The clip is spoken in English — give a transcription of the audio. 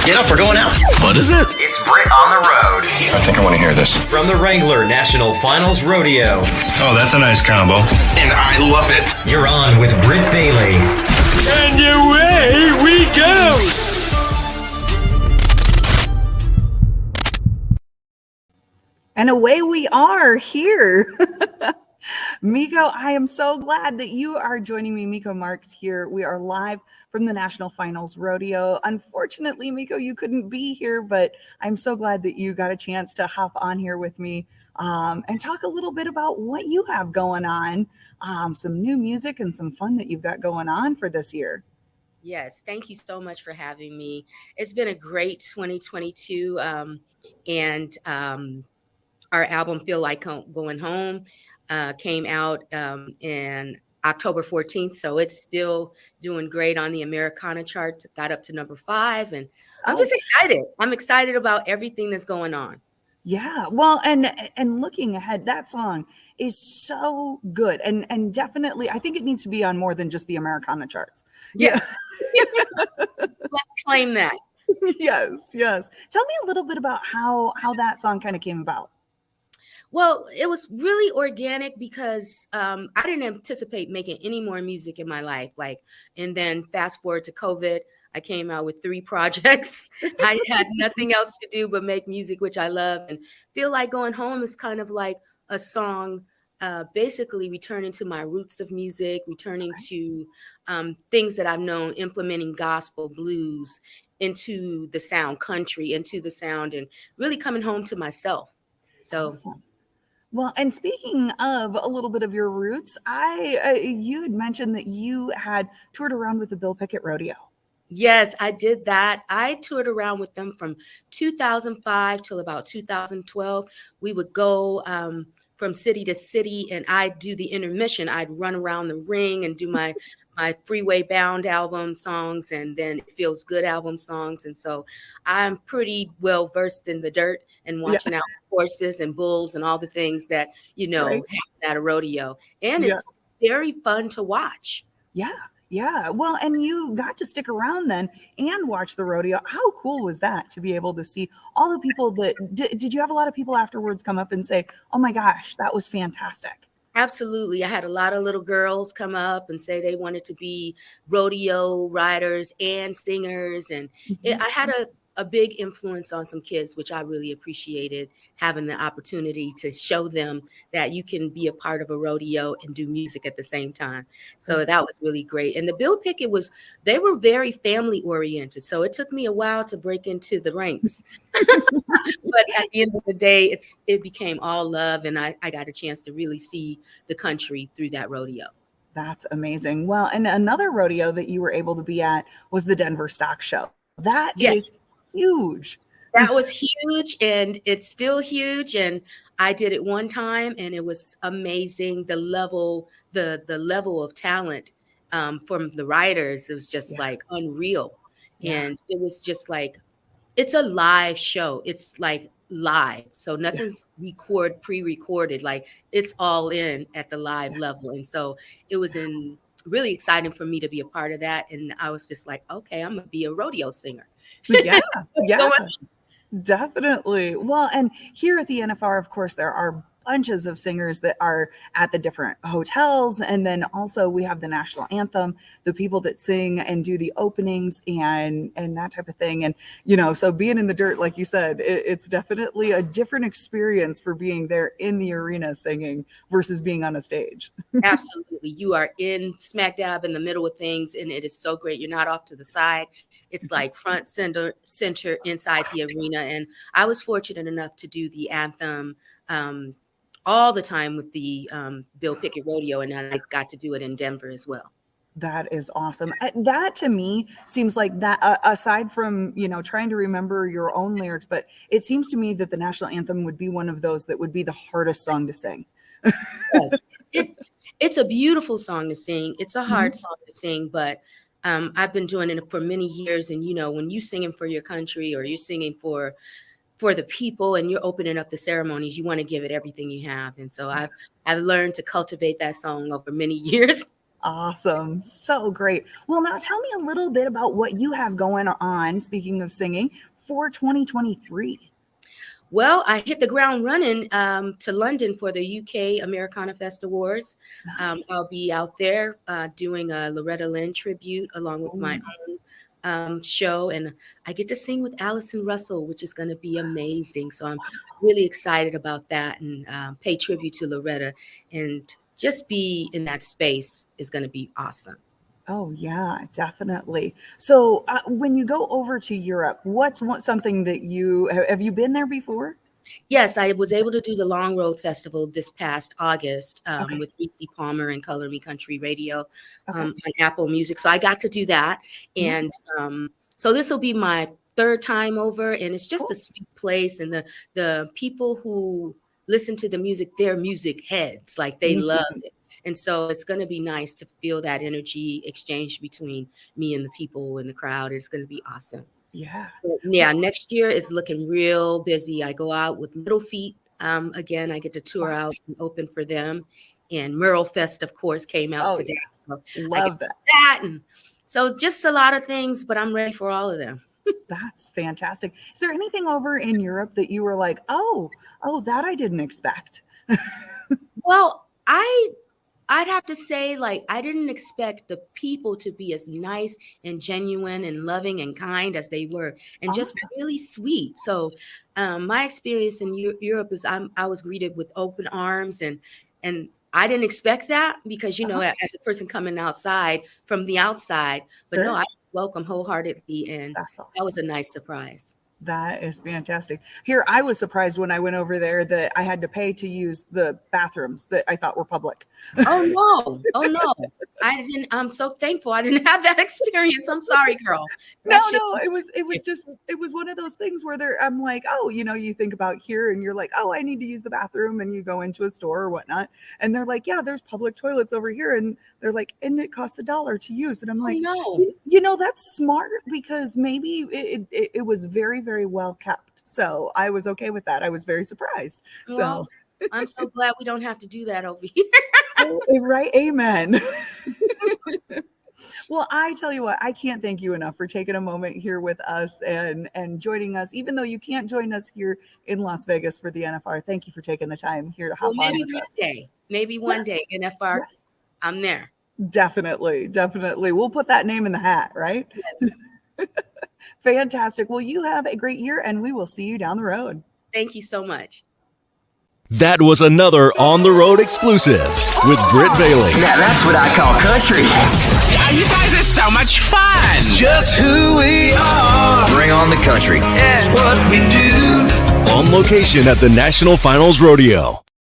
Get up, we're going out. What is it? It's Britt on the road. I think I want to hear this. From the Wrangler National Finals Rodeo. Oh, that's a nice combo. And I love it. You're on with Britt Bailey. And away we go! And away we are here. Miko, I am so glad that you are joining me. Miko Marks here. We are live from the National Finals Rodeo. Unfortunately, Miko, you couldn't be here, but I'm so glad that you got a chance to hop on here with me and talk a little bit about what you have going on, some new music and some fun that you've got going on for this year. Yes, thank you so much for having me. It's been a great 2022, and our album Feel Like Going Home came out in October 14th, so it's still doing great on the Americana chart. Got up to number 5, and I'm just excited. I'm excited about everything that's going on. Yeah, well, and looking ahead, that song is so good, and definitely, I think it needs to be on more than just the Americana charts. Yeah, let's claim that. Yes. Tell me a little bit about how that song kind of came about. Well, it was really organic because I didn't anticipate making any more music in my life. And then fast forward to COVID, I came out with 3 projects. I had nothing else to do but make music, which I love. And Feel Like Going Home is kind of like a song, basically returning to my roots of music, returning to things that I've known, implementing gospel, blues into the sound, country into the sound, and really coming home to myself. So. Awesome. Well, and speaking of a little bit of your roots, you had mentioned that you had toured around with the Bill Pickett Rodeo. Yes, I did that. I toured around with them from 2005 till about 2012. We would go from city to city, and I'd do the intermission. I'd run around the ring and do my Freeway Bound album songs, and then It Feels Good album songs. And so I'm pretty well versed in the dirt and watching out horses and bulls and all the things that, happen at a rodeo. And it's very fun to watch. Yeah. Well, and you got to stick around then and watch the rodeo. How cool was that to be able to see all the people that did you have a lot of people afterwards come up and say, "Oh my gosh, that was fantastic"? Absolutely. I had a lot of little girls come up and say they wanted to be rodeo riders and singers. And I had a big influence on some kids, which I really appreciated, having the opportunity to show them that you can be a part of a rodeo and do music at the same time. So that was really great. And the Bill Pickett they were very family oriented. So it took me a while to break into the ranks. But at the end of the day, it became all love. And I got a chance to really see the country through that rodeo. That's amazing. Well, and another rodeo that you were able to be at was the Denver Stock Show. That is huge. That was huge, and it's still huge. And I did it one time, and it was amazing. The level of talent from the riders, it was just like unreal. And it was just like, it's a live show. It's like live. So nothing's pre-recorded. Like, it's all in at the live level. And so it was really exciting for me to be a part of that. And I was just like, okay, I'm gonna be a rodeo singer. Yeah. Definitely. Well, and here at the NFR, of course, there are bunches of singers that are at the different hotels. And then also we have the national anthem, the people that sing and do the openings and that type of thing. And, so being in the dirt, like you said, it's definitely a different experience for being there in the arena singing versus being on a stage. Absolutely. You are in smack dab in the middle of things. And it is so great. You're not off to the side. It's like front center inside the arena. And I was fortunate enough to do the anthem all the time with the Bill Pickett Rodeo, and I got to do it in Denver as well. That is awesome. That to me seems like that, aside from, trying to remember your own lyrics, but it seems to me that the national anthem would be one of those that would be the hardest song to sing. Yes. It's a beautiful song to sing. It's a hard song to sing, but I've been doing it for many years. And, when you're singing for your country or you're singing for the people and you're opening up the ceremonies, you want to give it everything you have. And so I've learned to cultivate that song over many years. Awesome. So great. Well, now tell me a little bit about what you have going on, speaking of singing, for 2023. Well, I hit the ground running to London for the UK Americana Fest Awards. Nice. I'll be out there doing a Loretta Lynn tribute along with my own show. And I get to sing with Allison Russell, which is going to be amazing. So I'm really excited about that and pay tribute to Loretta. And just be in that space is going to be awesome. Oh, yeah, definitely. So when you go over to Europe, what's something that have you been there before? Yes, I was able to do the Long Road Festival this past August Okay. with Reese Palmer and Color Me Country Radio Okay. on Apple Music. So I got to do that. And so this will be my third time over. And it's just a sweet place. And the people who listen to the music, they're music heads. Like they love it. And so it's going to be nice to feel that energy exchange between me and the people in the crowd. It's going to be awesome. Yeah. Yeah, next year is looking real busy. I go out with Little Feet. Again, I get to tour out and open for them. And Merle Fest, of course, came out today. Yes. So Love that. And so just a lot of things, but I'm ready for all of them. That's fantastic. Is there anything over in Europe that you were like, oh, that I didn't expect? Well, I'd have to say, like, I didn't expect the people to be as nice and genuine and loving and kind as they were, and just really sweet. So my experience in Europe is I was greeted with open arms, and I didn't expect that because, you know, as a person coming outside from the outside, but no, I welcome wholeheartedly, and that was a nice surprise. That is fantastic. Here, I was surprised when I went over there that I had to pay to use the bathrooms that I thought were public. Oh no. I didn't. I'm so thankful I didn't have that experience. I'm sorry, girl. No, it was one of those things where I'm like, oh, you know, you think about here and you're like, oh, I need to use the bathroom, and you go into a store or whatnot, and they're like, yeah, there's public toilets over here, and they're like, and it costs $1 to use, and I'm like, no, you know, that's smart because maybe it was very, very well kept, so I was okay with that. I was very surprised. Well, so I'm so glad we don't have to do that over here. Right, amen. Well, I tell you what, I can't thank you enough for taking a moment here with us and joining us, even though you can't join us here in Las Vegas for the NFR. Thank you for taking the time here to hop on with us. Maybe one day, NFR, I'm there. Definitely. We'll put that name in the hat, right? Yes. Fantastic. Well, you have a great year, and we will see you down the road. Thank you so much. That was another On the Road exclusive with Britt Bailey. Now that's what I call country. You guys are so much fun. It's just who we are. Bring on the country. That's what we do. On location at the National Finals Rodeo.